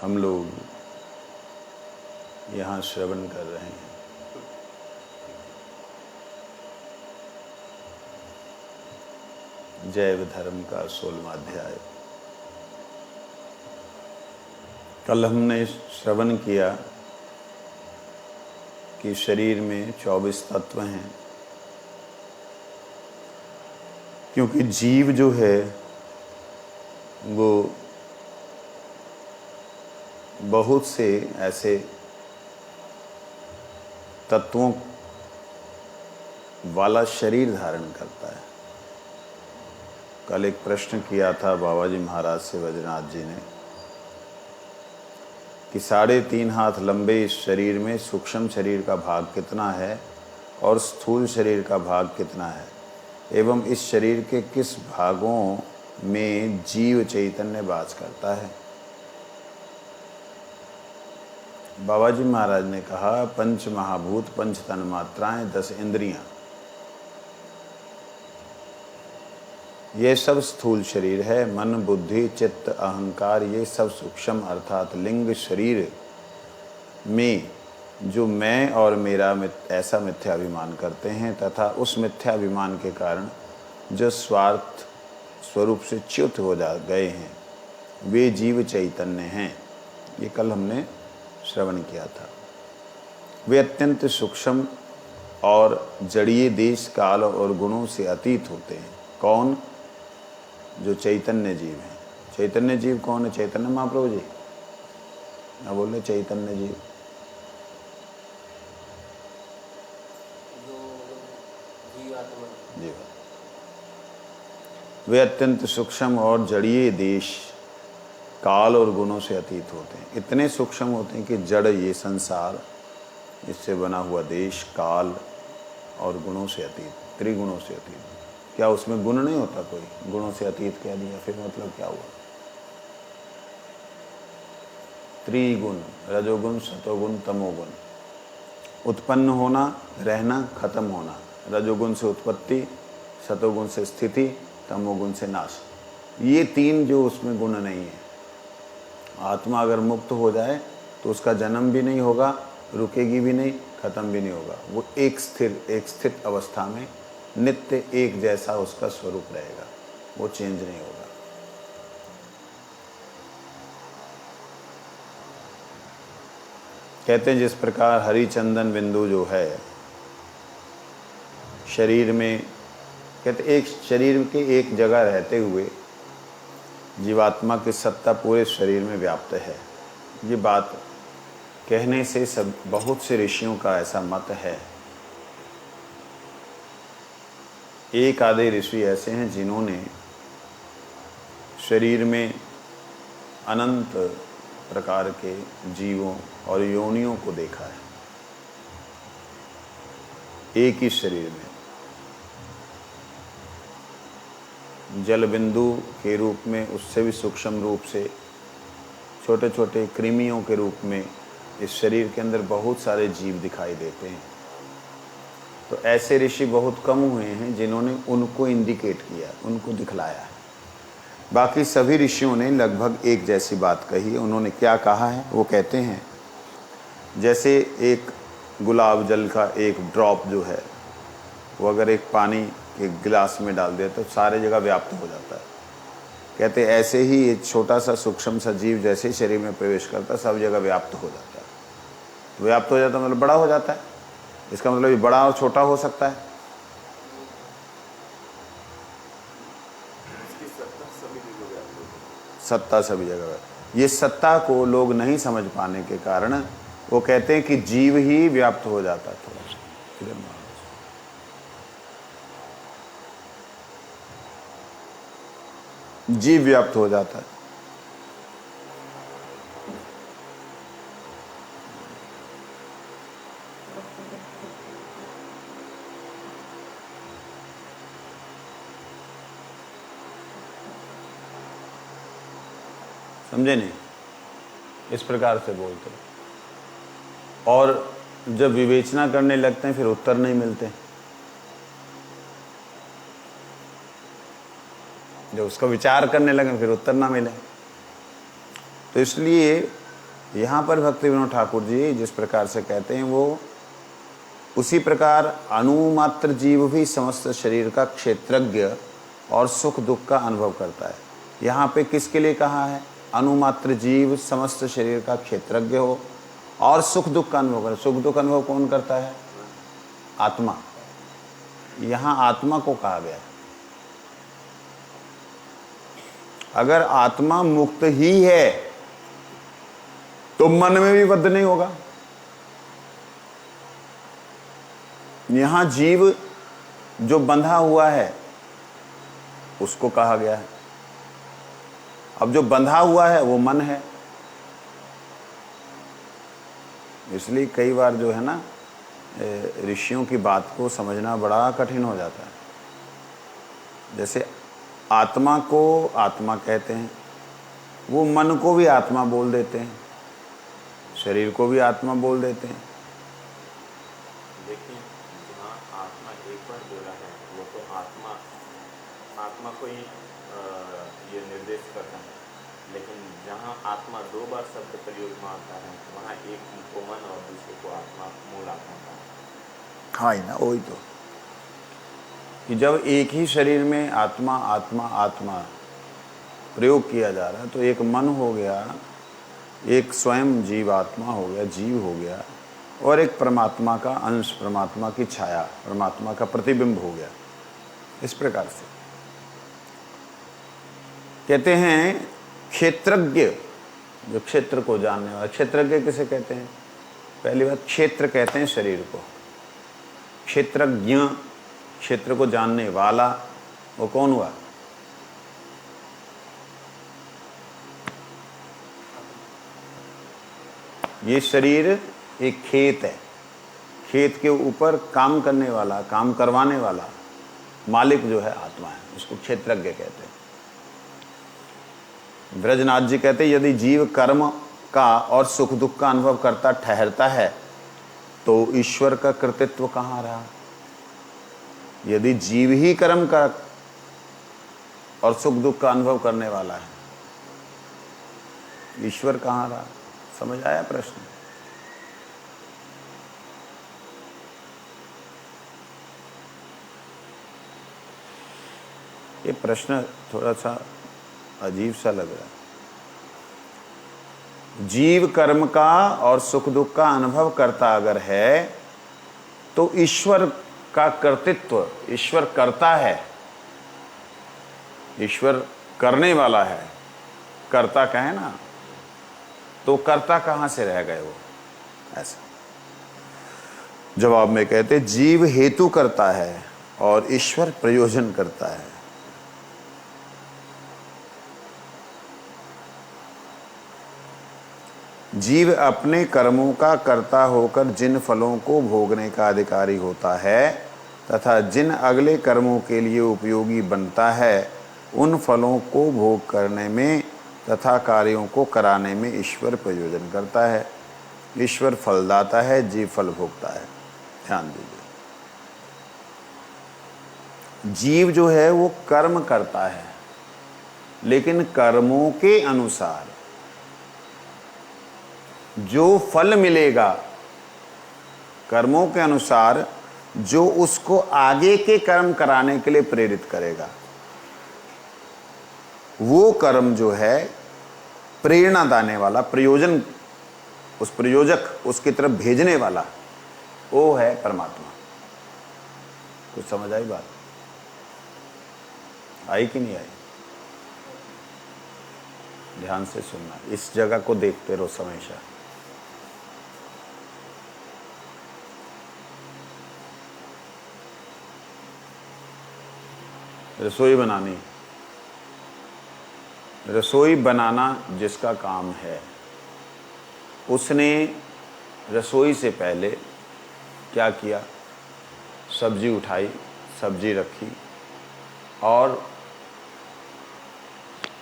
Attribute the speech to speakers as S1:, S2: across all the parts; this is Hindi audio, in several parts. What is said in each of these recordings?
S1: हम लोग यहाँ श्रवण कर रहे हैं। जैव धर्म का 16वां अध्याय। कल हमने श्रवण किया कि शरीर में 24 तत्व हैं, क्योंकि जीव जो है वो बहुत से ऐसे तत्वों वाला शरीर धारण करता है। कल एक प्रश्न किया था बाबा जी महाराज से वज्रनाथ जी ने कि 3.5 हाथ लंबे इस शरीर में सूक्ष्म शरीर का भाग कितना है और स्थूल शरीर का भाग कितना है, एवं इस शरीर के किस भागों में जीव चैतन्य वास करता है। बाबा जी महाराज ने कहा 5 महाभूत, 5 तन्मात्राएं, 10 इंद्रियां, ये सब स्थूल शरीर है। मन, बुद्धि, चित्त, अहंकार, ये सब सूक्ष्म अर्थात लिंग शरीर में जो मैं और मेरा ऐसा मिथ्याभिमान करते हैं तथा उस मिथ्याभिमान के कारण जो स्वार्थ स्वरूप से च्युत हो गए हैं, वे जीव चैतन्य हैं। ये कल हमने श्रवण किया था। वे अत्यंत सूक्ष्म और जड़ीय देश, काल और गुणों से अतीत होते हैं। कौन? जो चैतन्य जीव हैं। चैतन्य जीव कौन है? चैतन्य महाप्रभु जी ना बोले चैतन्य जीव। जी, वे अत्यंत सूक्ष्म और जड़ीय देश, काल और गुणों से अतीत होते हैं। इतने सूक्ष्म होते हैं कि जड़ ये संसार, इससे बना हुआ देश, काल और गुणों से अतीत, त्रिगुणों से अतीत। क्या उसमें गुण नहीं होता? कोई गुणों से अतीत कह दिया, फिर मतलब क्या हुआ? त्रिगुण, रजोगुण, सतोगुण, तमोगुण। उत्पन्न होना, रहना, खत्म होना। रजोगुण से उत्पत्ति, सतोगुण से स्थिति, तमोगुण से नाश। ये 3 जो उसमें गुण नहीं है। आत्मा अगर मुक्त हो जाए तो उसका जन्म भी नहीं होगा, रुकेगी भी नहीं, खत्म भी नहीं होगा। वो एक स्थित अवस्था में नित्य एक जैसा उसका स्वरूप रहेगा, वो चेंज नहीं होगा। कहते हैं जिस प्रकार हरिचंदन बिंदु जो है शरीर में, कहते एक शरीर के एक जगह रहते हुए जीवात्मा की सत्ता पूरे शरीर में व्याप्त है। ये बात कहने से सब बहुत से ऋषियों का ऐसा मत है। एक आधे ऋषि ऐसे हैं जिन्होंने शरीर में अनंत प्रकार के जीवों और योनियों को देखा है एक ही शरीर में। जल बिंदु के रूप में, उससे भी सूक्ष्म रूप से छोटे छोटे कृमियों के रूप में इस शरीर के अंदर बहुत सारे जीव दिखाई देते हैं। तो ऐसे ऋषि बहुत कम हुए हैं जिन्होंने उनको इंडिकेट किया, उनको दिखलाया है। बाकी सभी ऋषियों ने लगभग एक जैसी बात कही है। उन्होंने क्या कहा है? वो कहते हैं जैसे एक गुलाब जल का एक ड्रॉप जो है वो अगर एक पानी के गिलास में डाल दिया तो सारे जगह व्याप्त हो जाता है। कहते ऐसे ही एक छोटा सा सूक्ष्म सा जीव जैसे शरीर में प्रवेश करता है सब जगह व्याप्त हो जाता है। तो व्याप्त हो जाता मतलब बड़ा हो जाता है। इसका मतलब ये बड़ा और छोटा हो सकता है। सत्ता सभी जगह। ये सत्ता को लोग नहीं समझ पाने के कारण वो कहते हैं कि जीव ही व्याप्त हो जाता है। थोड़ा सा जीव व्याप्त हो जाता है। समझे नहीं? इस प्रकार से बोलते हैं। और जब विवेचना करने लगते हैं फिर उत्तर नहीं मिलते। जब उसका विचार करने लगे फिर उत्तर ना मिले। तो इसलिए यहाँ पर भक्ति विनोद ठाकुर जी जिस प्रकार से कहते हैं वो उसी प्रकार अणुमात्र जीव भी समस्त शरीर का क्षेत्रज्ञ और सुख दुख का अनुभव करता है। यहाँ पे किसके लिए कहा है? अणुमात्र जीव समस्त शरीर का क्षेत्रज्ञ हो और सुख दुख का अनुभव करे। सुख दुख अनुभव कौन करता है? आत्मा। यहाँ आत्मा को कहा गया है। अगर आत्मा मुक्त ही है तो मन में भी बद्ध नहीं होगा। यहां जीव जो बंधा हुआ है उसको कहा गया है। अब जो बंधा हुआ है वो मन है। इसलिए कई बार जो है ना ऋषियों की बात को समझना बड़ा कठिन हो जाता है। जैसे आत्मा को आत्मा कहते हैं, वो मन को भी आत्मा बोल देते हैं, शरीर को भी आत्मा बोल देते हैं।
S2: देखिए जहाँ आत्मा एक बार बोला है वो तो आत्मा को ही ये निर्देश करता है, लेकिन जहाँ आत्मा दो बार शब्द प्रयोग में आता है वहाँ एक को मन और दूसरे को आत्मा, मूल आत्मा का।
S1: हाँ ही ना, वही तो कि जब एक ही शरीर में आत्मा आत्मा आत्मा प्रयोग किया जा रहा है तो एक मन हो गया, एक स्वयं जीव आत्मा हो गया, जीव हो गया, और एक परमात्मा का अंश, परमात्मा की छाया, परमात्मा का प्रतिबिंब हो गया। इस प्रकार से कहते हैं क्षेत्रज्ञ, जो क्षेत्र को जानने वाला। क्षेत्रज्ञ किसे कहते हैं? पहली बात क्षेत्र कहते हैं शरीर को। क्षेत्रज्ञ, क्षेत्र को जानने वाला, वो कौन हुआ? ये शरीर एक खेत है, खेत के ऊपर काम करने वाला, काम करवाने वाला मालिक जो है आत्मा है, उसको क्षेत्रज्ञ कहते हैं। ब्रजनाथ जी कहते हैं यदि जीव कर्म का और सुख दुख का अनुभव करता ठहरता है तो ईश्वर का कर्तृत्व कहाँ रहा? यदि जीव ही कर्म का और सुख दुख का अनुभव करने वाला है, ईश्वर कहाँ रहा? समझ आया प्रश्न? ये प्रश्न थोड़ा सा अजीब सा लग रहा है। जीव कर्म का और सुख दुख का अनुभव करता अगर है तो ईश्वर का कर्तृत्व, ईश्वर करता है, ईश्वर करने वाला है, कर्ता कहे ना, तो कर्ता कहां से रह गए वो? ऐसा जवाब में कहते जीव हेतु करता है और ईश्वर प्रयोजन करता है। जीव अपने कर्मों का कर्ता होकर जिन फलों को भोगने का अधिकारी होता है तथा जिन अगले कर्मों के लिए उपयोगी बनता है, उन फलों को भोग करने में तथा कार्यों को कराने में ईश्वर प्रयोजन करता है। ईश्वर फलदाता है, जीव फल भोगता है। ध्यान दीजिए, जीव जो है वो कर्म करता है, लेकिन कर्मों के अनुसार जो फल मिलेगा, कर्मों के अनुसार जो उसको आगे के कर्म कराने के लिए प्रेरित करेगा, वो कर्म जो है प्रेरणा देने वाला, प्रयोजन, उस प्रयोजक उसकी तरफ भेजने वाला, वो है परमात्मा। कुछ समझ आई बात? आई कि नहीं आई? ध्यान से सुनना, इस जगह को देखते रहो हमेशा। रसोई बनानी, रसोई बनाना जिसका काम है, उसने रसोई से पहले क्या किया? सब्जी उठाई, सब्जी रखी, और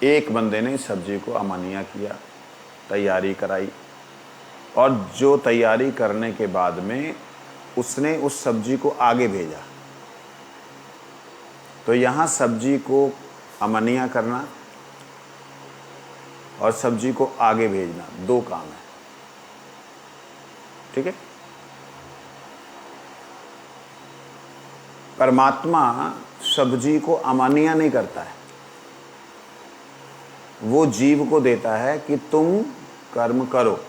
S1: एक बंदे ने सब्जी को अमानिया किया, तैयारी कराई, और जो तैयारी करने के बाद में उसने उस सब्जी को आगे भेजा। तो यहाँ सब्जी को अमानिया करना और सब्जी को आगे भेजना, दो काम है। ठीक है। परमात्मा सब्जी को अमानिया नहीं करता है, वो जीव को देता है कि तुम कर्म करो।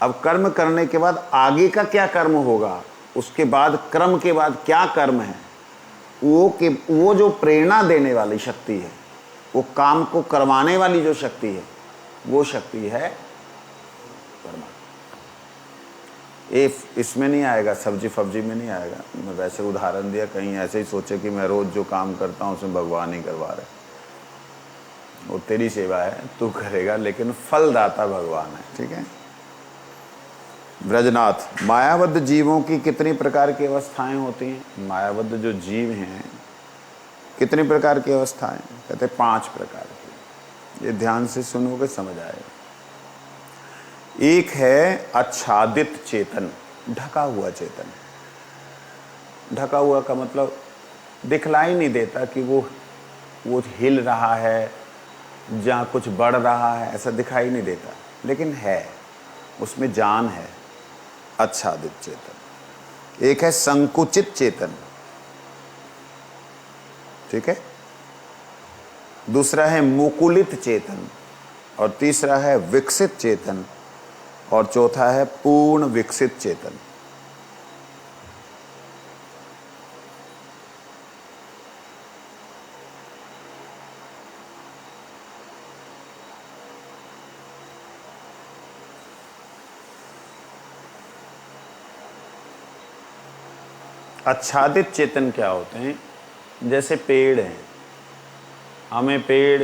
S1: अब कर्म करने के बाद आगे का क्या कर्म होगा, उसके बाद क्रम के बाद क्या कर्म है, वो जो प्रेरणा देने वाली शक्ति है, वो काम को करवाने वाली जो शक्ति है, वो शक्ति है परमात्मा। इसमें नहीं आएगा, सब्जी फब्जी में नहीं आएगा। मैं वैसे उदाहरण दिया, कहीं ऐसे ही सोचे कि मैं रोज जो काम करता हूँ उसमें भगवान ही करवा रहे। वो तेरी सेवा है, तू करेगा, लेकिन फलदाता भगवान है, ठीक है। ब्रजनाथ, मायाबद्ध जीवों की कितनी प्रकार की अवस्थाएं होती हैं? मायाबद्ध जो जीव हैं कितनी प्रकार की अवस्थाएं? कहते 5 प्रकार की। ये ध्यान से सुनोगे समझ आएगा। एक है आच्छादित चेतन, ढका हुआ चेतन। ढका हुआ का मतलब दिखलाई नहीं देता कि वो हिल रहा है, जहाँ कुछ बढ़ रहा है, ऐसा दिखाई नहीं देता, लेकिन है, उसमें जान है, आच्छादित चेतन। एक है संकुचित चेतन, ठीक है। दूसरा है मुकुलित चेतन, और तीसरा है विकसित चेतन, और चौथा है पूर्ण विकसित चेतन। आच्छादित चेतन क्या होते हैं? जैसे पेड़ हैं, हमें पेड़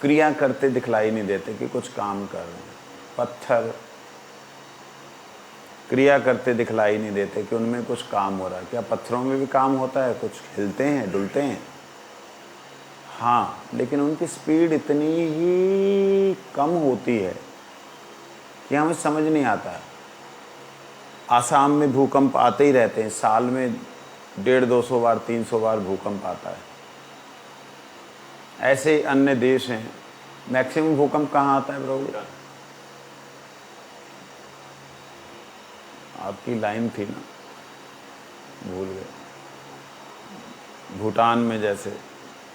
S1: क्रिया करते दिखलाई नहीं देते कि कुछ काम कर रहे हैं। पत्थर क्रिया करते दिखलाई नहीं देते कि उनमें कुछ काम हो रहा है। क्या पत्थरों में भी काम होता है? कुछ हिलते हैं, डुलते हैं, हाँ, लेकिन उनकी स्पीड इतनी ही कम होती है कि हमें समझ नहीं आता। आसाम में भूकंप आते ही रहते हैं, साल में 150-200 बार 300 बार भूकंप आता है। ऐसे अन्य देश हैं, मैक्सिमम भूकंप कहाँ आता है प्रभु? आपकी लाइन थी ना, भूल गए। भूटान में जैसे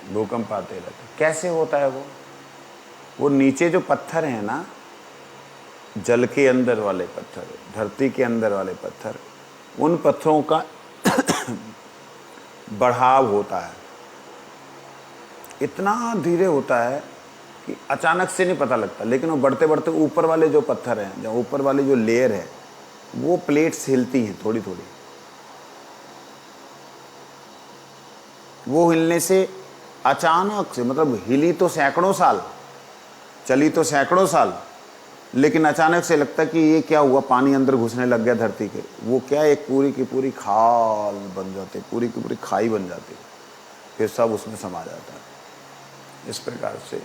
S1: भूकंप आते रहते। कैसे होता है वो नीचे जो पत्थर हैं ना, जल के अंदर वाले पत्थर, धरती के अंदर वाले पत्थर, उन पत्थरों का बढ़ाव होता है, इतना धीरे होता है कि अचानक से नहीं पता लगता, लेकिन वो बढ़ते बढ़ते ऊपर वाले जो पत्थर हैं, जो ऊपर वाली जो लेयर है, वो प्लेट्स हिलती हैं थोड़ी थोड़ी। वो हिलने से अचानक से, मतलब हिली तो सैकड़ों साल, चली तो सैकड़ों साल, लेकिन अचानक से लगता है कि ये क्या हुआ, पानी अंदर घुसने लग गया धरती के। वो क्या, एक पूरी की पूरी खाल बन जाती, पूरी की पूरी खाई बन जाती, फिर सब उसमें समा जाता है। इस प्रकार से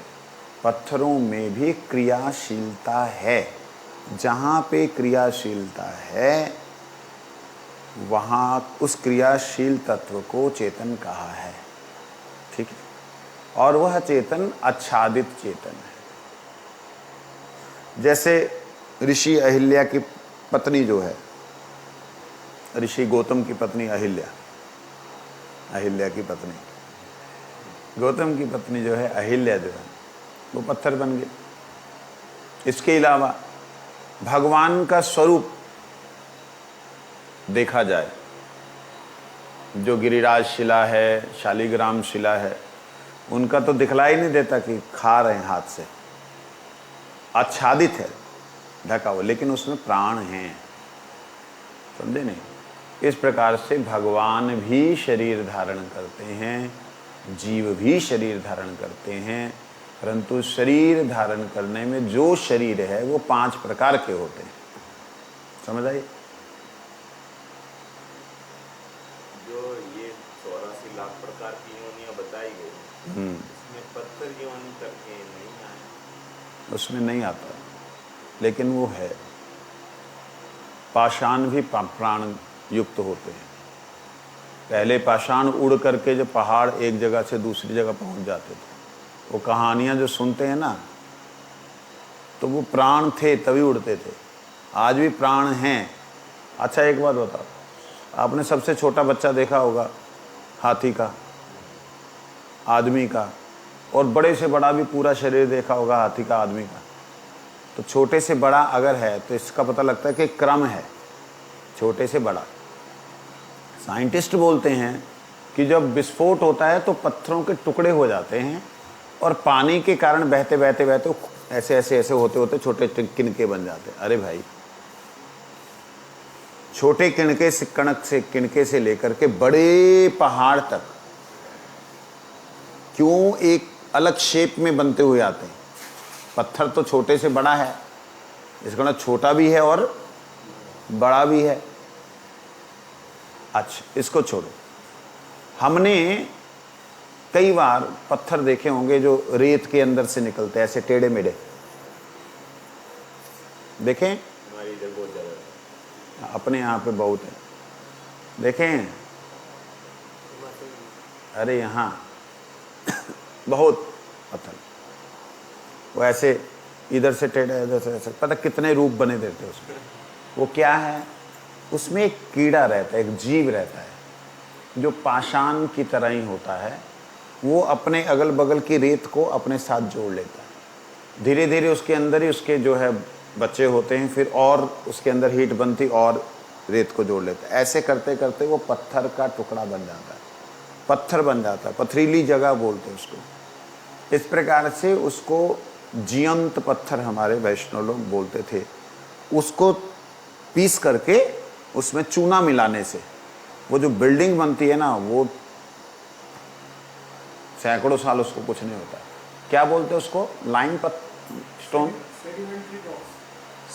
S1: पत्थरों में भी क्रियाशीलता है। जहाँ पे क्रियाशीलता है वहाँ उस क्रियाशील तत्व को चेतन कहा है, ठीक है। और वह चेतन आच्छादित चेतन है। जैसे ऋषि अहिल्या की पत्नी जो है, ऋषि गौतम की पत्नी अहिल्या, अहिल्या की पत्नी, गौतम की पत्नी जो है अहिल्या, जो है वो पत्थर बन गई। इसके अलावा भगवान का स्वरूप देखा जाए, जो गिरिराज शिला है, शालिग्राम शिला है, उनका तो दिखलाई नहीं देता कि खा रहे हैं हाथ से, आच्छादित है, ढका हुआ, लेकिन उसमें प्राण हैं, समझे नहीं? इस प्रकार से भगवान भी शरीर धारण करते हैं, जीव भी शरीर धारण करते हैं, परंतु शरीर धारण करने में जो शरीर है वो 5 प्रकार के होते हैं। समझ आई?
S2: जो ये 84 लाख प्रकार की योनियां बताई गई, इसमें पत्थर योनि करके नहीं आए,
S1: उसमें नहीं आता, लेकिन वो है। पाषाण भी प्राण युक्त होते हैं। पहले पाषाण उड़ करके जो पहाड़ एक जगह से दूसरी जगह पहुंच जाते थे, वो कहानियां जो सुनते हैं ना, तो वो प्राण थे तभी उड़ते थे। आज भी प्राण हैं। अच्छा एक बात बताओ, आपने सबसे छोटा बच्चा देखा होगा, हाथी का, आदमी का, और बड़े से बड़ा भी पूरा शरीर देखा होगा हाथी का, आदमी का। तो छोटे से बड़ा अगर है तो इसका पता लगता है कि क्रम है, छोटे से बड़ा। साइंटिस्ट बोलते हैं कि जब विस्फोट होता है तो पत्थरों के टुकड़े हो जाते हैं और पानी के कारण बहते बहते बहते ऐसे ऐसे ऐसे होते होते छोटे किनके बन जाते हैं। अरे भाई, छोटे किनके से लेकर के बड़े पहाड़ तक क्यों एक अलग शेप में बनते हुए आते हैं? पत्थर तो छोटे से बड़ा है, इसका मतलब छोटा भी है और बड़ा भी है। अच्छा इसको छोड़ो, हमने कई बार पत्थर देखे होंगे जो रेत के अंदर से निकलते हैं, ऐसे टेढ़े मेढ़े देखें?
S2: हमारी इधर बहुत ज़्यादा है।
S1: अपने यहाँ पे बहुत है, देखें? अरे यहाँ बहुत पत्थर, वो ऐसे इधर से टेढ़े, इधर से ऐसे, पता कितने रूप बने देते उसमें। वो क्या है? उसमें एक कीड़ा रहता है, एक जीव रहता है जो पाषाण की तरह ही होता है। वो अपने अगल बगल की रेत को अपने साथ जोड़ लेता है। धीरे धीरे उसके अंदर ही उसके जो है बच्चे होते हैं, फिर और उसके अंदर हीट बनती और रेत को जोड़ लेता है। ऐसे करते करते वो पत्थर का टुकड़ा बन जाता है, पत्थर बन जाता है, पथरीली जगह बोलते हैं उसको। इस प्रकार से उसको जियंत पत्थर हमारे वैष्णव लोग बोलते थे। उसको पीस करके उसमें चूना मिलाने से वो जो बिल्डिंग बनती है ना, वो सैकड़ों साल उसको कुछ नहीं होता। क्या बोलते हैं उसको? Lime stone,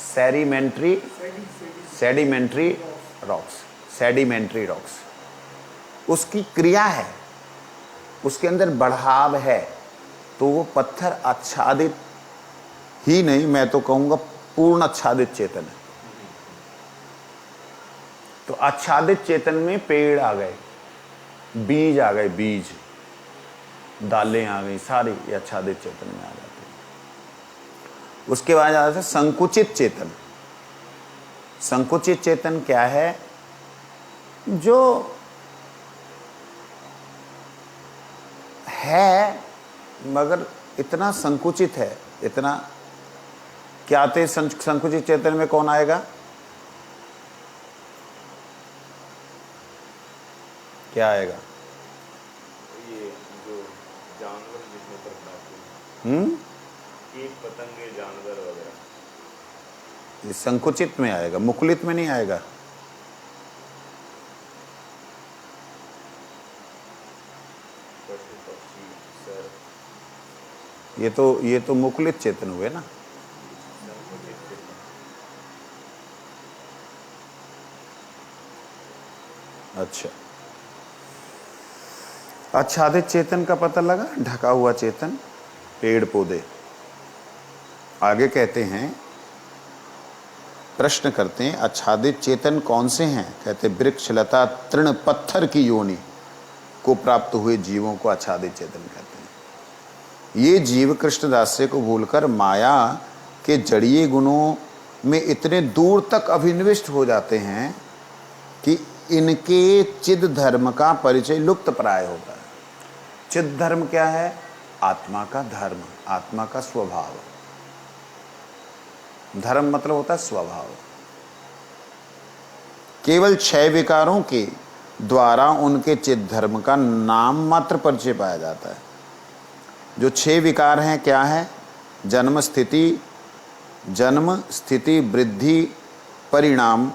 S1: sedimentary rocks. उसकी क्रिया है, उसके अंदर बढ़ाव है, तो वो पत्थर आच्छादित ही नहीं, मैं तो कहूँगा पूर्ण आच्छादित चेतन है। तो आच्छादित चेतन में पेड़ आ गए, बीज आ गए, बीज, दालें आ गई, सारी ये आच्छादित चेतन में आ जाती है। उसके बाद आता है संकुचित चेतन। संकुचित चेतन क्या है? जो है मगर इतना संकुचित है, इतना क्या आते? संकुचित चेतन में कौन आएगा? क्या आएगा?
S2: ये जो जानवर जिसमें पर आते हैं, कीट पतंगे, जानवर वगैरह,
S1: ये संकुचित में आएगा, मुकुलित में नहीं आएगा।
S2: पशु पक्षी, सर,
S1: ये तो मुकुलित चेतन हुए ना।
S2: संकुचित चेतन।
S1: अच्छा, आच्छादित चेतन का पता लगा, ढका हुआ चेतन, पेड़ पौधे। आगे कहते हैं, प्रश्न करते हैं, आच्छादित चेतन कौन से हैं? कहते वृक्ष, लता, तृण, पत्थर की योनि को प्राप्त हुए जीवों को आच्छादित चेतन कहते हैं। ये जीव कृष्णदास्य को भूलकर माया के जड़ीय गुणों में इतने दूर तक अभिनिविष्ट हो जाते हैं कि इनके चिद धर्म का परिचय लुप्त प्राय होता है। चिद धर्म क्या है? आत्मा का धर्म, आत्मा का स्वभाव। धर्म मतलब होता है स्वभाव। केवल 6 विकारों के द्वारा उनके चिद धर्म का नाम मात्र परिचय पाया जाता है। जो 6 विकार हैं क्या है? जन्म, स्थिति, वृद्धि, परिणाम,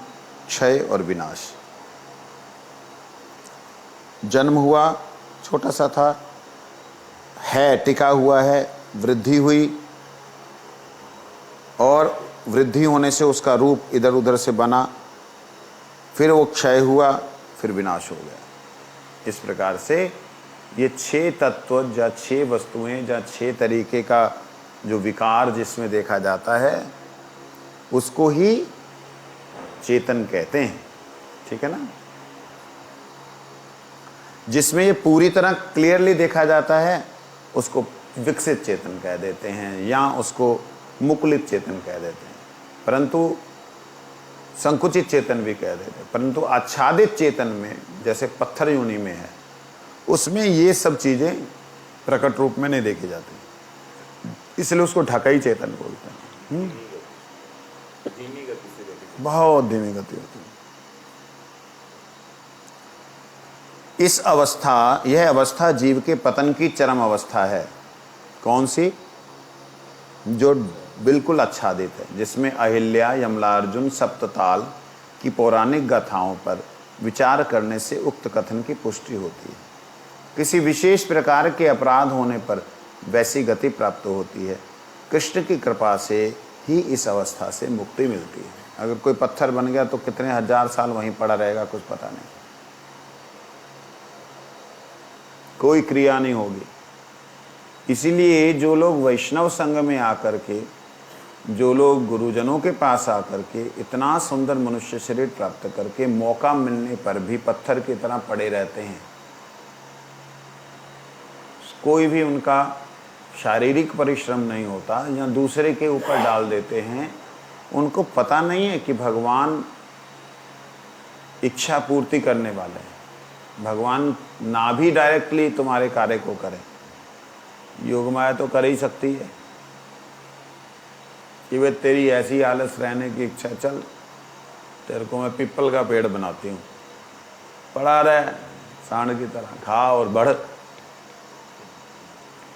S1: क्षय और विनाश। जन्म हुआ, छोटा सा था, है, टिका हुआ है, वृद्धि हुई, और वृद्धि होने से उसका रूप इधर उधर से बना, फिर वो क्षय हुआ, फिर विनाश हो गया। इस प्रकार से ये 6 तत्व या 6 वस्तुएं या 6 तरीके का जो विकार जिसमें देखा जाता है, उसको ही चेतन कहते हैं। ठीक है ना? जिसमें ये पूरी तरह क्लियरली देखा जाता है उसको विकसित चेतन कह देते हैं, या उसको मुकुलित चेतन कह देते हैं। परंतु संकुचित चेतन भी कह देते हैं। परंतु आच्छादित चेतन में, जैसे पत्थर योनि में है, उसमें ये सब चीज़ें प्रकट रूप में नहीं देखी जाती, इसलिए उसको ढकाई चेतन बोलते हैं।
S2: धीमी गति से गति।
S1: बहुत धीमी गति होती है। इस अवस्था, यह अवस्था जीव के पतन की चरम अवस्था है। कौन सी? जो बिल्कुल आच्छादित है, जिसमें अहिल्या, यमलार्जुन, सप्तताल की पौराणिक गाथाओं पर विचार करने से उक्त कथन की पुष्टि होती है। किसी विशेष प्रकार के अपराध होने पर वैसी गति प्राप्त होती है। कृष्ण की कृपा से ही इस अवस्था से मुक्ति मिलती है। अगर कोई पत्थर बन गया तो कितने हजार साल वहीं पड़ा रहेगा, कुछ पता नहीं, कोई क्रिया नहीं होगी। इसीलिए जो लोग वैष्णव संघ में आकर के, जो लोग गुरुजनों के पास आकर के इतना सुंदर मनुष्य शरीर प्राप्त करके मौका मिलने पर भी पत्थर की तरह पड़े रहते हैं, कोई भी उनका शारीरिक परिश्रम नहीं होता, या दूसरे के ऊपर डाल देते हैं, उनको पता नहीं है कि भगवान इच्छा पूर्ति करने वाले हैं। भगवान ना भी डायरेक्टली तुम्हारे कार्य को करे, योग माया तो कर ही सकती है कि वे तेरी ऐसी आलस रहने की इच्छा, चल तेरे को मैं पीपल का पेड़ बनाती हूँ, पड़ा रहे सांड की तरह, खा और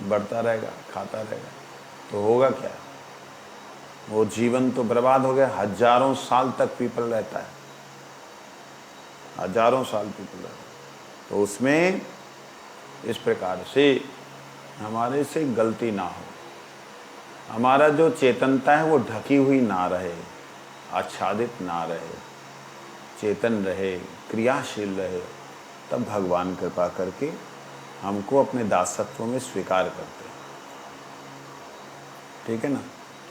S1: बढ़ता रहेगा, खाता रहेगा, तो होगा क्या? वो जीवन तो बर्बाद हो गया। हजारों साल तक पीपल रहता है, हजारों साल पीपल रहता है। तो उसमें इस प्रकार से हमारे से गलती ना हो, हमारा जो चेतनता है वो ढकी हुई ना रहे, आच्छादित ना रहे, चेतन रहे, क्रियाशील रहे, तब भगवान कृपा करके हमको अपने दासत्व में स्वीकार करते हैं। ठीक है ना?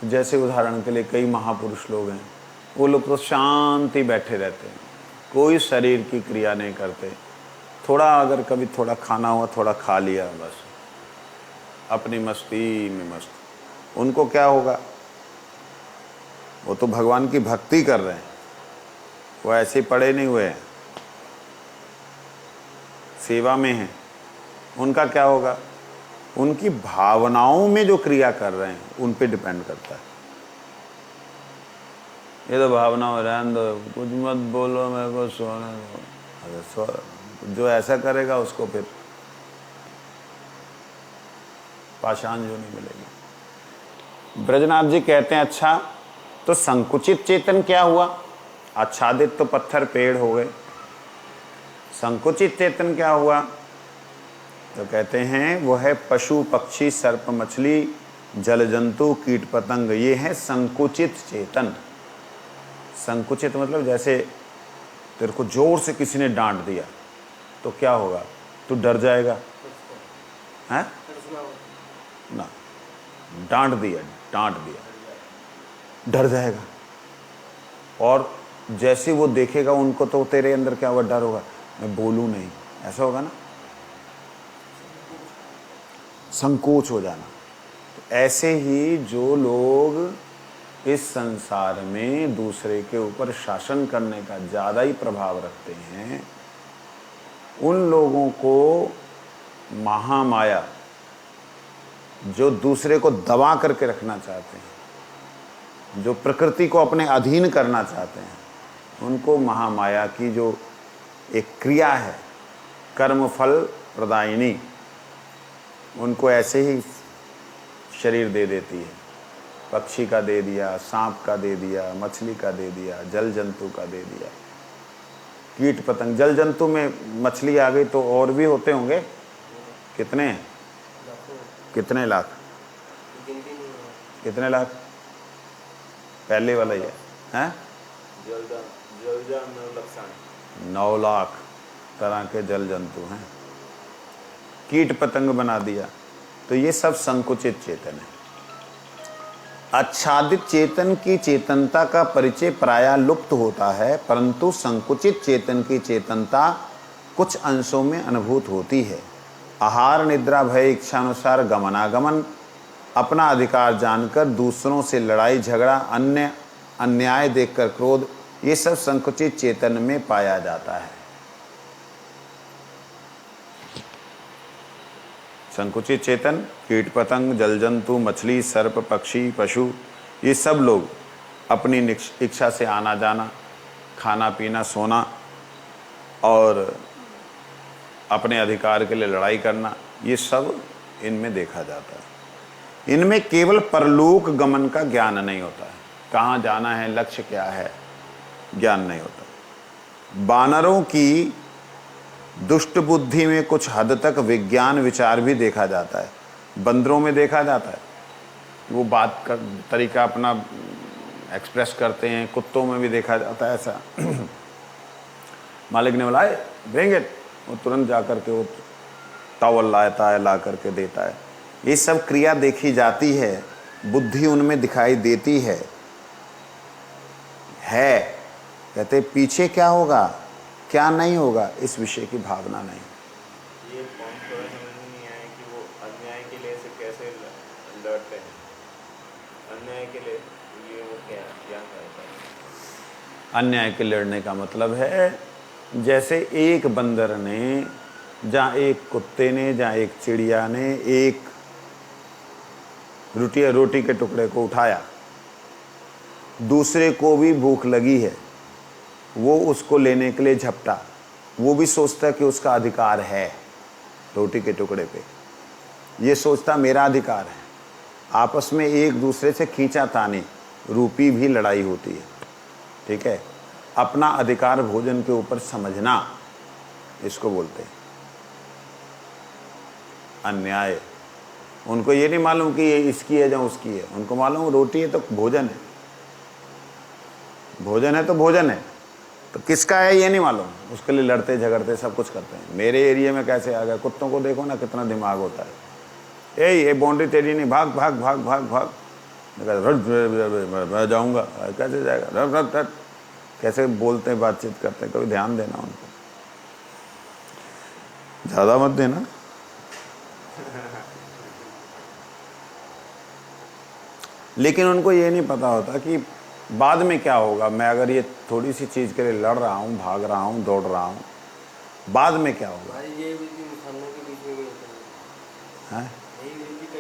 S1: जैसे उदाहरण के लिए कई महापुरुष लोग हैं, वो लोग तो शांति बैठे रहते हैं, कोई शरीर की क्रिया नहीं करते, थोड़ा अगर कभी थोड़ा खाना हुआ थोड़ा खा लिया, बस अपनी मस्ती में मस्त। उनको क्या होगा? वो तो भगवान की भक्ति कर रहे हैं, वो ऐसे पड़े नहीं हुए हैं, सेवा में हैं। उनका क्या होगा? उनकी भावनाओं में जो क्रिया कर रहे हैं उन पे डिपेंड करता है। ये तो भावना हो रहने दो, कुछ मत बोलो, मेरे को सोने दो। अरे जो ऐसा करेगा उसको फिर पाषाण जो नहीं मिलेगी। ब्रजनाथ जी कहते हैं, अच्छा तो संकुचित चेतन क्या हुआ? आच्छादित तो पत्थर पेड़ हो गए, संकुचित चेतन क्या हुआ? तो कहते हैं वो है पशु, पक्षी, सर्प, मछली, जल जंतु, कीट पतंग, ये है संकुचित चेतन। संकुचित मतलब जैसे तेरे को जोर से किसी ने डांट दिया तो क्या होगा? तू डर जाएगा, हैं? ना, डांट दिया, डर जाएगा। और जैसे वो देखेगा उनको तो तेरे अंदर क्या होगा? डर होगा, मैं बोलूं नहीं, ऐसा होगा ना, संकोच हो जाना। तो ऐसे ही जो लोग इस संसार में दूसरे के ऊपर शासन करने का ज़्यादा ही प्रभाव रखते हैं, उन लोगों को महामाया, जो दूसरे को दबा करके रखना चाहते हैं, जो प्रकृति को अपने अधीन करना चाहते हैं, उनको महामाया की जो एक क्रिया है कर्मफल प्रदायिनी, उनको ऐसे ही शरीर दे देती है। पक्षी का दे दिया, सांप का दे दिया, मछली का दे दिया, जल जंतु का दे दिया, कीट पतंग। जल जंतु में मछली आ गई तो और भी होते होंगे, कितने लाख, कितने लाख? पहले वाला ही है, 9 लाख तरह के जल जंतु हैं। कीट पतंग बना दिया, तो ये सब संकुचित चेतन है। आच्छादित चेतन की चेतनता का परिचय प्रायः लुप्त होता है, परंतु संकुचित चेतन की चेतनता कुछ अंशों में अनुभूत होती है। आहार, निद्रा, भय, इच्छानुसार गमनागमन, अपना अधिकार जानकर दूसरों से लड़ाई झगड़ा, अन्याय देखकर क्रोध, ये सब संकुचित चेतन में पाया जाता है। संकुचित चेतन कीट पतंग, जल जंतु, मछली, सर्प, पक्षी, पशु, ये सब लोग अपनी इच्छा से आना जाना, खाना पीना, सोना और अपने अधिकार के लिए लड़ाई करना, ये सब इनमें देखा जाता है। इनमें केवल परलोक गमन का ज्ञान नहीं होता है, कहाँ जाना है, लक्ष्य क्या है, ज्ञान नहीं होता। बानरों की दुष्ट बुद्धि में कुछ हद तक विज्ञान विचार भी देखा जाता है, बंदरों में देखा जाता है, वो बात का तरीका अपना एक्सप्रेस करते हैं। कुत्तों में भी देखा जाता है ऐसा। मालिक ने बोला ब्रिंग इट, वो तुरंत जा करके वो टॉवल लाता है, ला करके देता है। ये सब क्रिया देखी जाती है, बुद्धि उनमें दिखाई देती है। कहते पीछे क्या होगा क्या नहीं होगा, इस विषय की भावना नहीं।
S2: ये पॉइंट थोड़ा समझ में नहीं आया कि वो अन्याय के लिए से कैसे लड़ते हैं। अन्याय के लिए ये वो क्या करता है?
S1: अन्याय के लड़ने का मतलब है, जैसे एक बंदर ने, जहाँ एक कुत्ते ने, जहाँ एक चिड़िया ने एक रोटी के टुकड़े को उठाया, दूसरे को भी भूख लगी है, वो उसको लेने के लिए झपटा, वो भी सोचता है कि उसका अधिकार है रोटी के टुकड़े पे, ये सोचता मेरा अधिकार है। आपस में एक दूसरे से खींचातानी रूपी भी लड़ाई होती है। ठीक है, अपना अधिकार भोजन के ऊपर समझना, इसको बोलते हैं अन्याय। उनको ये नहीं मालूम कि ये इसकी है या उसकी है, उनको मालूम रोटी है तो भोजन है, भोजन है तो भोजन है, तो किसका है ये नहीं मालूम, उसके लिए लड़ते झगड़ते सब कुछ करते हैं। मेरे एरिया में कैसे आ गया, कुत्तों को देखो ना कितना दिमाग होता है, ये बाउंड्री तेरी नहीं, भाग भाग भाग भाग भाग, मैं जाऊँगा, कैसे जाएगा, रट रट रट, कैसे बोलते हैं, बातचीत करते हैं। कभी ध्यान देना उनको, ज़्यादा मत देना। लेकिन उनको ये नहीं पता होता कि बाद में क्या होगा। मैं अगर ये थोड़ी सी चीज़ के लिए लड़ रहा हूँ, भाग रहा हूँ, दौड़ रहा हूँ, बाद में क्या होगा।
S3: ये भी इंसानों के बीच में भी होता है, कई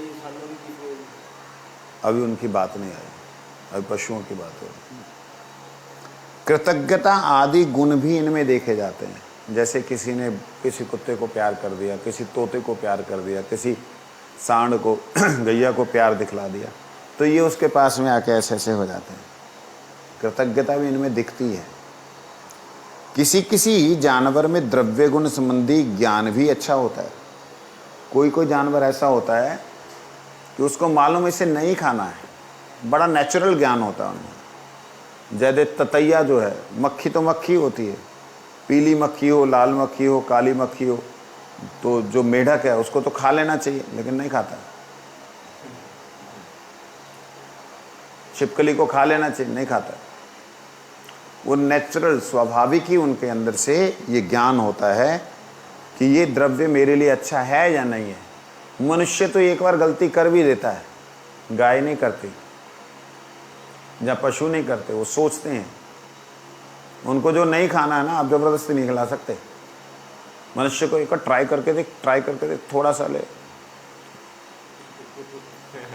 S3: इंसानों के बीच में।
S1: अभी उनकी बात नहीं आई, अभी पशुओं की बात हो रही। कृतज्ञता आदि गुण भी इनमें देखे जाते हैं। जैसे किसी ने किसी कुत्ते को प्यार कर दिया, किसी तोते को प्यार कर दिया, किसी सांड को गैया को प्यार दिखला दिया, तो ये उसके पास में आके ऐसे ऐसे हो जाते हैं। कृतज्ञता भी इनमें दिखती है। किसी किसी जानवर में द्रव्य गुण संबंधी ज्ञान भी अच्छा होता है। कोई कोई जानवर ऐसा होता है कि उसको मालूम इसे नहीं खाना है, बड़ा नेचुरल ज्ञान होता है उनमें। जैसे ततैया जो है, मक्खी तो मक्खी होती है, पीली मक्खी हो, लाल मक्खी हो, काली मक्खी हो, तो जो मेढक है उसको तो खा लेना चाहिए, लेकिन नहीं खाता। छिपकली को खा लेना चाहिए, नहीं खाता। वो नेचुरल स्वाभाविक ही उनके अंदर से ये ज्ञान होता है कि ये द्रव्य मेरे लिए अच्छा है या नहीं है। मनुष्य तो एक बार गलती कर भी देता है, गाय नहीं करती या पशु नहीं करते, वो सोचते हैं। उनको जो नहीं खाना है ना, आप जबरदस्ती नहीं खिला सकते। मनुष्य को एक बार ट्राई करके देख, थोड़ा सा ले,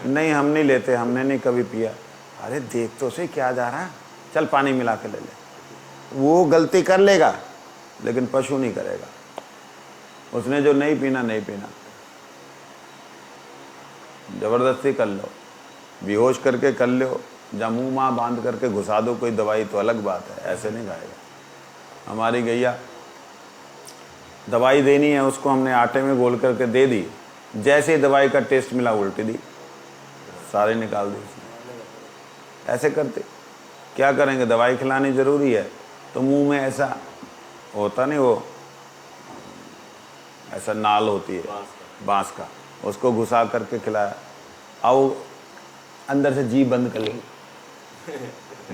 S1: नहीं हम नहीं लेते, हमने नहीं कभी पिया। अरे देख तो सही क्या जा रहा है, चल पानी मिला के ले ले। वो गलती कर लेगा, लेकिन पशु नहीं करेगा। उसने जो नहीं पीना नहीं पीना, जबरदस्ती कर लो, बेहोश करके कर लो, या मुँह माँ बांध करके घुसा दो कोई दवाई तो अलग बात है, ऐसे नहीं खाएगा। हमारी गैया दवाई देनी है उसको, हमने आटे में घोल करके दे दी, जैसे ही दवाई का टेस्ट मिला उल्टी दी, सारे निकाल दी उसने। ऐसे करते क्या करेंगे, दवाई खिलानी ज़रूरी है तो मुंह में ऐसा होता नहीं, वो ऐसा नाल होती है बांस का, उसको घुसा करके खिलाया, आओ अंदर से जीभ बंद कर ली,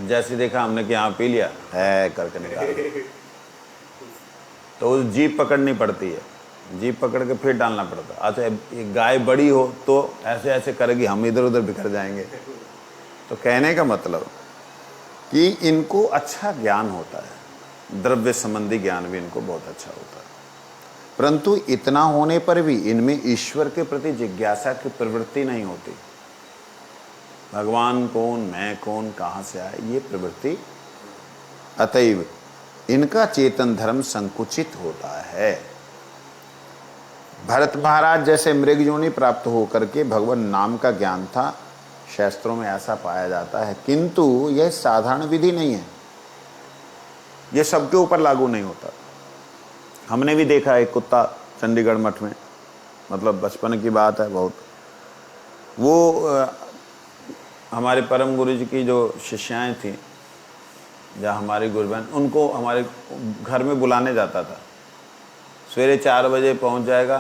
S1: जैसे देखा हमने कि हाँ पी लिया है करके निकाल, तो उस जीभ पकड़नी पड़ती है, जीभ पकड़ के फिर डालना पड़ता है। अच्छा एक गाय बड़ी हो तो ऐसे ऐसे करेगी, हम इधर उधर बिखर जाएंगे। तो कहने का मतलब कि इनको अच्छा ज्ञान होता है, द्रव्य संबंधी ज्ञान भी इनको बहुत अच्छा होता है, परंतु इतना होने पर भी इनमें ईश्वर के प्रति जिज्ञासा की प्रवृत्ति नहीं होती। भगवान कौन, मैं कौन, कहाँ से आए, ये प्रवृत्ति, अतएव इनका चेतन धर्म संकुचित होता है। भरत महाराज जैसे मृग योनि प्राप्त होकर के भगवान नाम का ज्ञान था, शास्त्रों में ऐसा पाया जाता है, किंतु यह साधारण विधि नहीं है, यह सबके ऊपर लागू नहीं होता। हमने भी देखा एक कुत्ता चंडीगढ़ मठ में, मतलब बचपन की बात है बहुत, वो हमारे परम गुरु जी की जो शिष्याएं थीं, या हमारी गुरुबहन, उनको हमारे घर में बुलाने जाता था। सवेरे 4 बजे पहुंच जाएगा,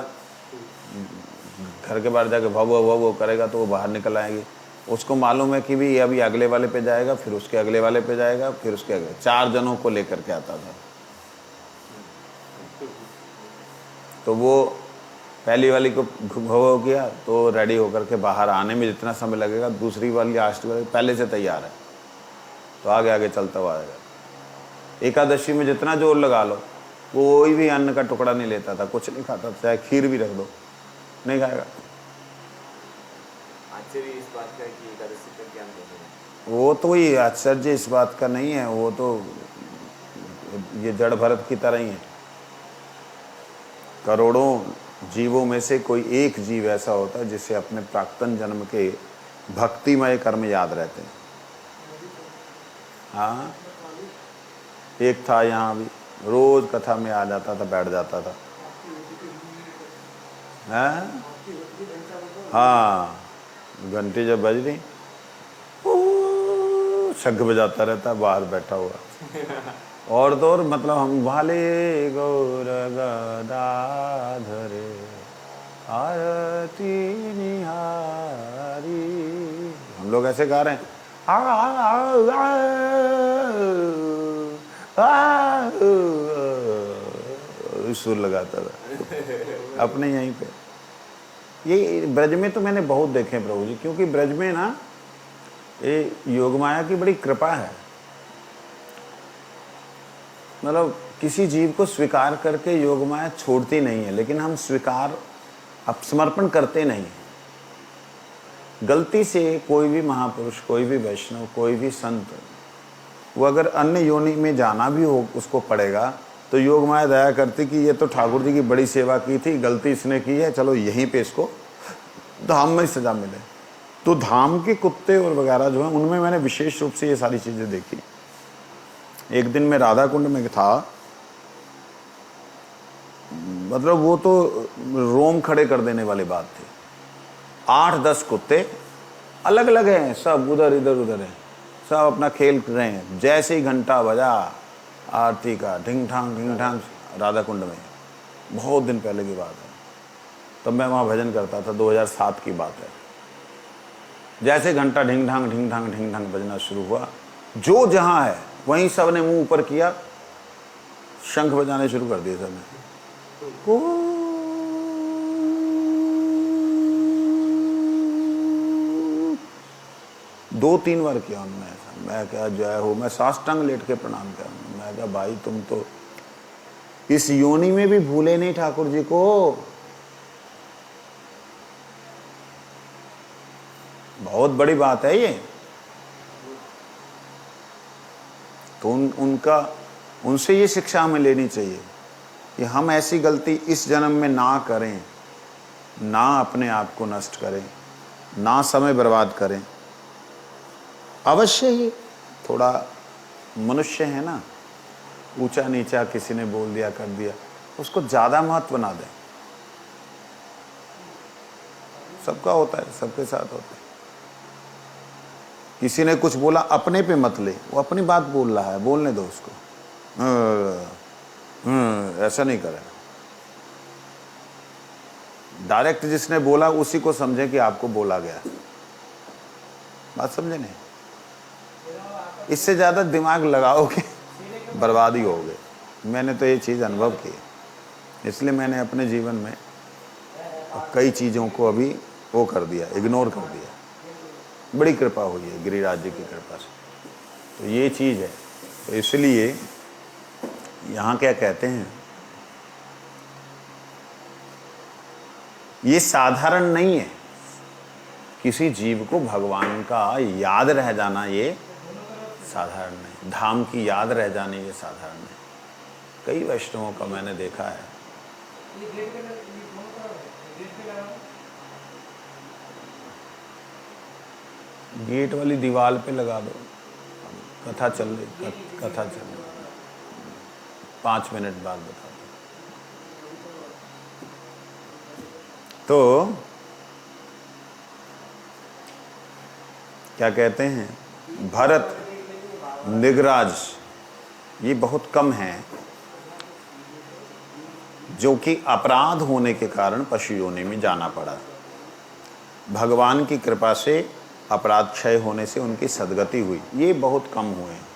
S1: घर के बाहर जाके भाव भाव करेगा तो वो बाहर निकल आएगी। उसको मालूम है कि भी ये अभी अगले वाले पे जाएगा, फिर उसके अगले वाले पे जाएगा, फिर उसके अगले, 4 जनों को लेकर के आता था। तो वो पहली वाली को भव किया तो रेडी होकर के बाहर आने में जितना समय लगेगा, दूसरी वाली लास्ट वाली पहले से तैयार है, तो आगे आगे चलता हुआ आएगा। एकादशी में जितना जोर लगा लो, कोई भी अन्न का टुकड़ा नहीं लेता था, कुछ नहीं खाता, चाहे खीर भी रख दो नहीं खाएगा।
S2: आश्चर्य इस बात का कि एकादशी का ज्ञान देते हैं।
S1: वो तो ही आश्चर्य इस बात का नहीं है, वो तो ये जड़ भरत की तरह ही है। करोड़ों जीवों में से कोई एक जीव ऐसा होता है जिसे अपने प्राक्तन जन्म के भक्तिमय कर्म याद रहते हैं। हाँ, एक था यहाँ भी, रोज कथा में आ जाता था, बैठ जाता था। हैं? हाँ, घंटी जब बज रही, शंख बजाता रहता बाहर बैठा हुआ। और तो और मतलब हम भाले गौर गदाधरे आरती निहारी, हम लोग ऐसे गा रहे हैं, सुर लगाता था अपने यहीं पे। ये ब्रज में तो मैंने बहुत देखे प्रभु जी, क्योंकि ब्रज में ना ये योग माया की बड़ी कृपा है। मतलब किसी जीव को स्वीकार करके योग माया छोड़ती नहीं है, लेकिन हम स्वीकार अब समर्पण करते नहीं हैं। गलती से कोई भी महापुरुष, कोई भी वैष्णव, कोई भी संत, वो अगर अन्य योनि में जाना भी हो उसको पड़ेगा, तो योग माया दया करती कि ये तो ठाकुर जी की बड़ी सेवा की थी, गलती इसने की है, चलो यहीं पे इसको धाम में सजा मिले। तो धाम के कुत्ते और वगैरह जो हैं, उनमें मैंने विशेष रूप से ये सारी चीज़ें देखी। एक दिन मैं राधा कुंड में था, मतलब वो तो रोम खड़े कर देने वाली बात थी। 8-10 कुत्ते अलग अलग हैं, सब उधर इधर उधर हैं, सब अपना खेल रहे हैं। जैसे ही घंटा बजा आरती का, ढिंग ढांग, राधा कुंड में, बहुत दिन पहले की बात है, तब मैं वहाँ भजन करता था, 2007 की बात है। जैसे घंटा ढिंग ढांग बजना शुरू हुआ, जो जहाँ है वहीं सब ने मुंह ऊपर किया, शंख बजाने शुरू कर दिए सबने। 2-3 बार किया उन्होंने ऐसा। मैं क्या जय हो, मैं साष्टांग लेट के प्रणाम किया। मैं क्या भाई, तुम तो इस योनि में भी भूले नहीं ठाकुर जी को। बहुत बड़ी बात है ये। तो उनसे ये शिक्षा हमें लेनी चाहिए कि हम ऐसी गलती इस जन्म में ना करें, ना अपने आप को नष्ट करें, ना समय बर्बाद करें। अवश्य ही थोड़ा मनुष्य है ना, ऊंचा नीचा किसी ने बोल दिया कर दिया, उसको ज़्यादा महत्व ना दें। सबका होता है, सबके साथ होता है। किसी ने कुछ बोला, अपने पे मत ले, वो अपनी बात बोल रहा है, बोलने दो उसको। ऐसा नहीं करें। डायरेक्ट जिसने बोला उसी को समझे कि आपको बोला गया। बात समझे नहीं? इससे ज़्यादा दिमाग लगाओगे बर्बाद ही होगे। मैंने तो ये चीज़ अनुभव की, इसलिए मैंने अपने जीवन में कई चीज़ों को अभी वो कर दिया, इग्नोर कर दिया। बड़ी कृपा हुई है गिरिराज जी की कृपा से। तो ये चीज़ है। तो इसलिए यहाँ क्या कहते हैं, ये साधारण नहीं है। किसी जीव को भगवान का याद रह जाना ये साधारण नहीं, धाम की याद रह जानी ये साधारण नहीं। कई वैष्णवों का मैंने देखा है। गेट वाली दीवार पे लगा दो, कथा चल रही, कथा चल रही, 5 मिनट बाद बता दो। तो क्या कहते हैं, भरत निगराज ये बहुत कम हैं जो कि अपराध होने के कारण पशु योनि में जाना पड़ा। भगवान की कृपा से अपराध क्षय होने से उनकी सद्गति हुई, ये बहुत कम हुए हैं।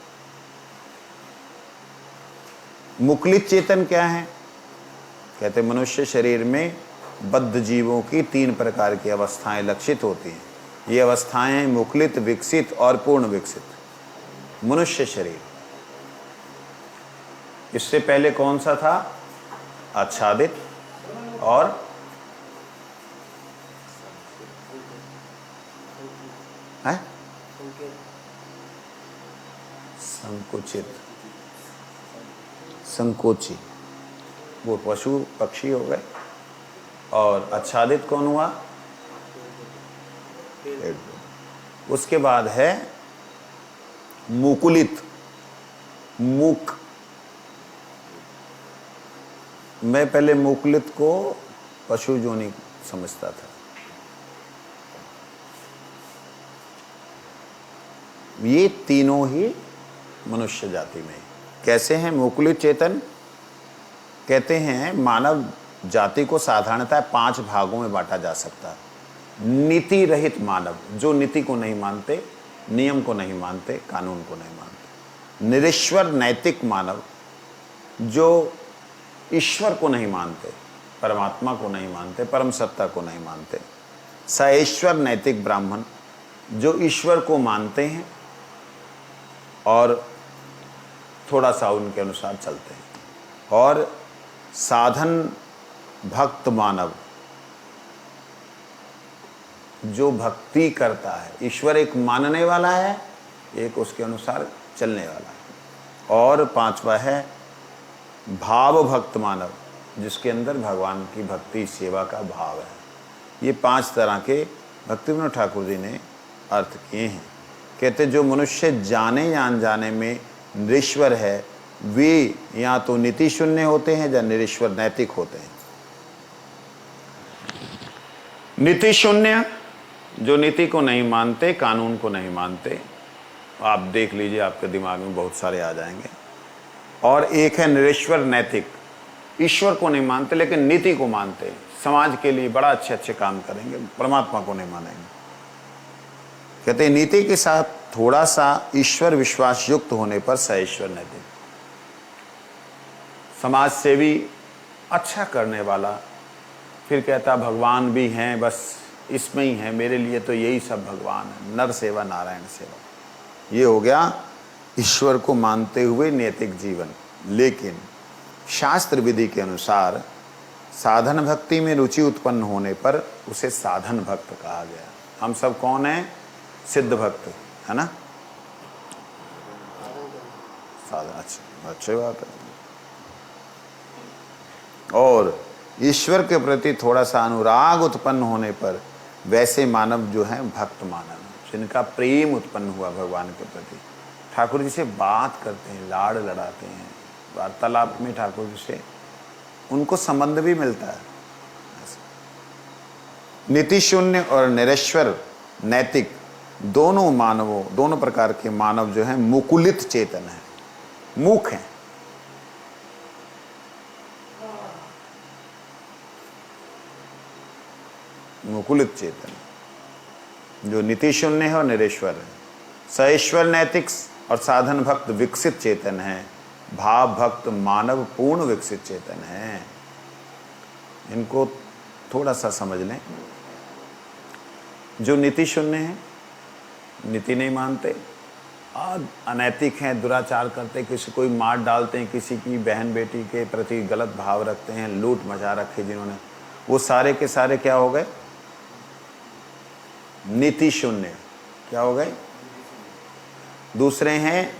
S1: मुकुलित चेतन क्या है? कहते मनुष्य शरीर में बद्ध जीवों की 3 प्रकार की अवस्थाएं लक्षित होती हैं। ये अवस्थाएं हैं मुकुलित, विकसित और पूर्ण विकसित। मनुष्य शरीर, इससे पहले कौन सा था? आच्छादित और है संकुचित, संकोची, वो पशु पक्षी हो गए। और आच्छादित कौन हुआ? उसके बाद है मुकुलित, मूक। मैं पहले मुकुलित को पशु योनि समझता था। ये तीनों ही मनुष्य जाति में। कैसे हैं मुकुलित चेतन? कहते हैं मानव जाति को साधारणतः 5 भागों में बांटा जा सकता है। नीति रहित मानव, जो नीति को नहीं मानते, नियम को नहीं मानते, कानून को नहीं मानते। निरीश्वर नैतिक मानव, जो ईश्वर को नहीं मानते, परमात्मा को नहीं मानते, परम सत्ता को नहीं मानते। सईश्वर नैतिक ब्राह्मण, जो ईश्वर को मानते हैं और थोड़ा सा उनके अनुसार चलते हैं। और साधन भक्त मानव, जो भक्ति करता है। ईश्वर एक मानने वाला है, एक उसके अनुसार चलने वाला है। और 5वां है भाव भक्त मानव, जिसके अंदर भगवान की भक्ति सेवा का भाव है। ये 5 तरह के भक्तिविनोद ठाकुर जी ने अर्थ किए हैं। कहते जो मनुष्य जाने या अनजाने में निरीश्वर है, वे या तो नीति शून्य होते हैं या निरीश्वर नैतिक होते हैं। नीति शून्य, जो नीति को नहीं मानते, कानून को नहीं मानते, आप देख लीजिए, आपके दिमाग में बहुत सारे आ जाएंगे। और एक है निरीश्वर नैतिक, ईश्वर को नहीं मानते लेकिन नीति को मानते, समाज के लिए बड़ा अच्छे अच्छे काम करेंगे, परमात्मा को नहीं मानेंगे। कहते हैं नीति के साथ थोड़ा सा ईश्वर विश्वास युक्त होने पर सईश्वर नैतिक, समाज सेवी, अच्छा करने वाला। फिर कहता भगवान भी हैं, बस इसमें ही है, मेरे लिए तो यही सब भगवान है, नर सेवा नारायण सेवा। ये हो गया ईश्वर को मानते हुए नैतिक जीवन। लेकिन शास्त्र विधि के अनुसार साधन भक्ति में रुचि उत्पन्न होने पर उसे साधन भक्त कहा गया। हम सब कौन हैं? सिद्ध भक्त, है ना? साधन, अच्छा, अच्छी बात है। और ईश्वर के प्रति थोड़ा सा अनुराग उत्पन्न होने पर वैसे मानव जो हैं भक्त मानव, जिनका प्रेम उत्पन्न हुआ भगवान के प्रति, ठाकुर जी से बात करते हैं, लाड़ लड़ाते हैं, वार्तालाप में ठाकुर जी से उनको संबंध भी मिलता है। नीति शून्य और निरीश्वर नैतिक दोनों मानवों, दोनों प्रकार के मानव जो हैं मुकुलित चेतन है, मूक हैं। मुकुलित चेतन जो नीति शून्य है और निरीश्वर है। सईश्वर नैतिक और साधन भक्त विकसित चेतन है। भाव भक्त मानव पूर्ण विकसित चेतन है। इनको थोड़ा सा समझ लें। जो नीति शून्य है, नीति नहीं मानते, अनैतिक हैं, दुराचार करते हैं, किसी कोई मार डालते हैं, किसी की बहन बेटी के प्रति गलत भाव रखते हैं, लूट मचा रखे जिन्होंने, वो सारे के सारे क्या हो गए? नीति शून्य। क्या हो गए? दूसरे हैं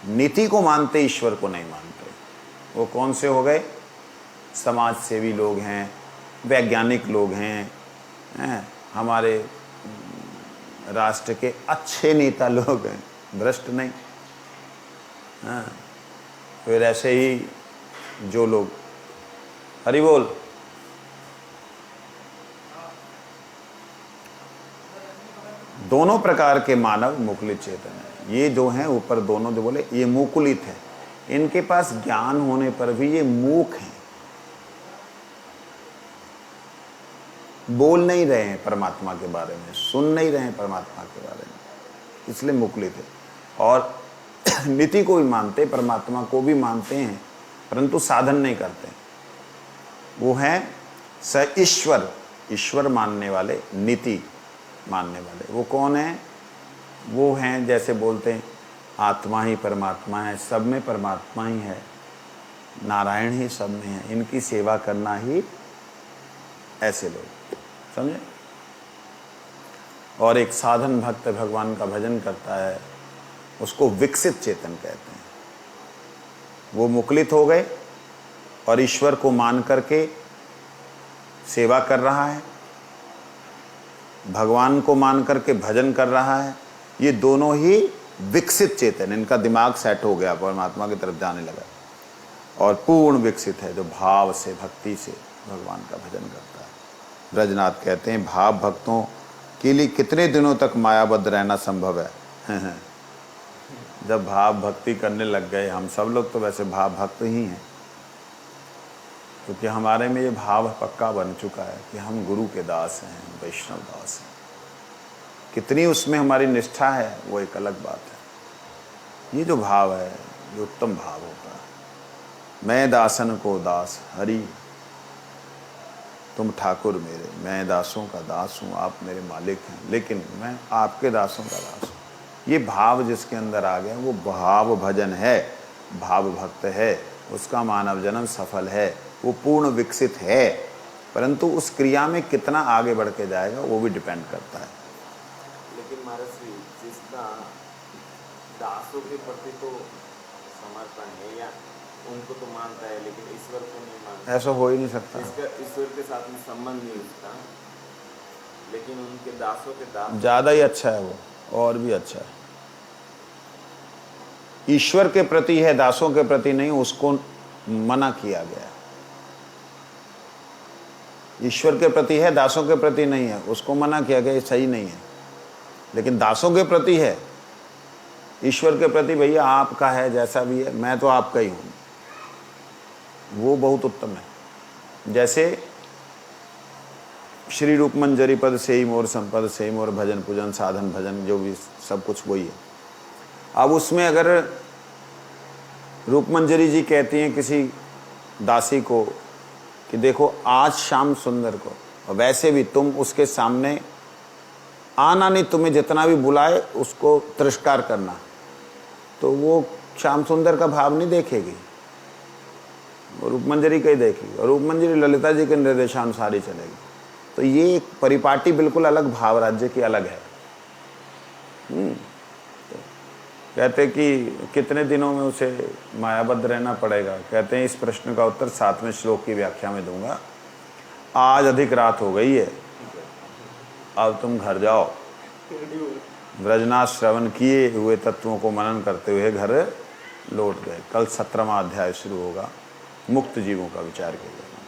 S1: नीति को मानते, ईश्वर को नहीं मानते। वो कौन से हो गए? समाज सेवी लोग हैं, वैज्ञानिक लोग हैं, हमारे राष्ट्र के अच्छे नेता लोग हैं, भ्रष्ट नहीं। हाँ, फिर ऐसे ही जो लोग, हरि बोल, दोनों प्रकार के मानव मुकुलित चेतन है। ये जो हैं ऊपर दोनों जो बोले, ये मुकुलित है, इनके पास ज्ञान होने पर भी ये मूक हैं, बोल नहीं रहे हैं परमात्मा के बारे में, सुन नहीं रहे हैं परमात्मा के बारे में, इसलिए मुकुलित है। और नीति को भी मानते, परमात्मा को भी मानते हैं, परंतु साधन नहीं करते। वो हैं स ईश्वर, ईश्वर मानने वाले, नीति मानने वाले। वो कौन है? वो हैं जैसे बोलते हैं आत्मा ही परमात्मा है, सब में परमात्मा ही है, नारायण ही सब में है, इनकी सेवा करना ही, ऐसे लोग, समझे? और एक साधन भक्त भगवान का भजन करता है, उसको विकसित चेतन कहते हैं। वो मुकुलित हो गए और ईश्वर को मान करके सेवा कर रहा है, भगवान को मान करके भजन कर रहा है। ये दोनों ही विकसित चेतन, इनका दिमाग सेट हो गया, परमात्मा की तरफ जाने लगा, और पूर्ण विकसित है जो भाव से, भक्ति से भगवान का भजन करता है। ब्रजनाथ कहते हैं भाव भक्तों के लिए कितने दिनों तक मायाबद्ध रहना संभव है? जब भाव भक्ति करने लग गए, हम सब लोग तो वैसे भाव भक्त ही हैं, क्योंकि हमारे में ये भाव पक्का बन चुका है कि हम गुरु के दास हैं, वैष्णव दास हैं। कितनी उसमें हमारी निष्ठा है वो एक अलग बात है। ये जो भाव है, ये उत्तम भाव होता है। मैं दासन को दास हरि, तुम ठाकुर मेरे, मैं दासों का दास हूँ, आप मेरे मालिक हैं, लेकिन मैं आपके दासों का दास हूँ। ये भाव जिसके अंदर आ गया, वो भाव भजन है, भाव भक्त है, उसका मानव जन्म सफल है, वो पूर्ण विकसित है। परंतु उस क्रिया में कितना आगे बढ़ के जाएगा वो भी डिपेंड करता है।
S2: लेकिन महाराज जी, जिसका दासों के प्रति तो समर्पण है, या उनको तो मानता है लेकिन ईश्वर को नहीं मानता,
S1: ऐसा हो ही नहीं सकता।
S2: इसका ईश्वर के साथ में संबंध नहीं उसका, लेकिन उनके दासों के दास
S1: ज़्यादा ही अच्छा है वो, और भी अच्छा है। ईश्वर के प्रति है, दासों के प्रति नहीं, उसको मना किया गया। ईश्वर के प्रति है, दासों के प्रति नहीं है, उसको मना किया गया, ये सही नहीं है। लेकिन दासों के प्रति है, ईश्वर के प्रति भैया आपका है, जैसा भी है, मैं तो आपका ही हूँ, वो बहुत उत्तम है। जैसे श्री रूप मंजरी पद से ही मोर संपद, से ही मोर भजन पूजन साधन भजन, जो भी सब कुछ वही है। अब उसमें अगर रूप मंजरी जी कहती हैं किसी दासी को कि देखो आज श्याम सुंदर को, और वैसे भी तुम उसके सामने आना नहीं, तुम्हें जितना भी बुलाए उसको तिरस्कार करना, तो वो श्याम सुंदर का भाव नहीं देखेगी, वो रूप मंजरी का ही देखेगी, और रूप मंजरी ललिता जी के निर्देशानुसार ही चलेगी। तो ये एक परिपाटी बिल्कुल अलग भाव राज्य की अलग है। कहते कि कितने दिनों में उसे मायाबद्ध रहना पड़ेगा? कहते हैं इस प्रश्न का उत्तर 7वें श्लोक की व्याख्या में दूंगा। आज अधिक रात हो गई है, अब तुम घर जाओ, ब्रजनाथ श्रवण किए हुए तत्वों को मनन करते हुए घर लौट गए। कल 17वां अध्याय शुरू होगा, मुक्त जीवों का विचार किया जाएगा।